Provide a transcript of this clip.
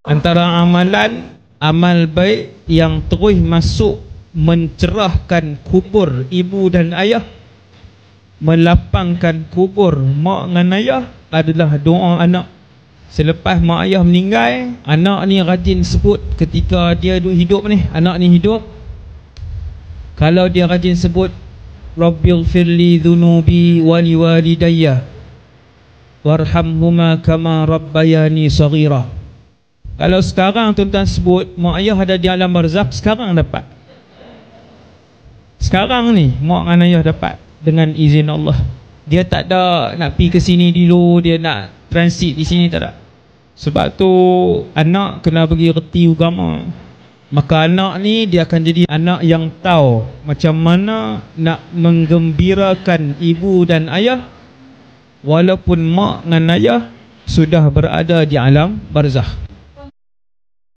Antara amalan, amal baik yang terus masuk mencerahkan kubur ibu dan ayah, melapangkan kubur mak dan ayah adalah doa anak. Selepas mak ayah meninggal, anak ni rajin sebut ketika dia hidup ni, anak ni hidup, kalau dia rajin sebut Rabbighfirli dhunubi wali walidayya warhamhuma kama rabbayani saghira. Kalau sekarang tuan-tuan sebut mak ayah ada di alam barzakh, sekarang dapat. Sekarang ni mak dan ayah dapat dengan izin Allah. Dia tak ada nak pergi ke sini dulu, dia nak transit di sini, tak ada. Sebab tu anak kena bagi reti agama. Maka anak ni dia akan jadi anak yang tahu macam mana nak menggembirakan ibu dan ayah walaupun mak dan ayah sudah berada di alam barzakh.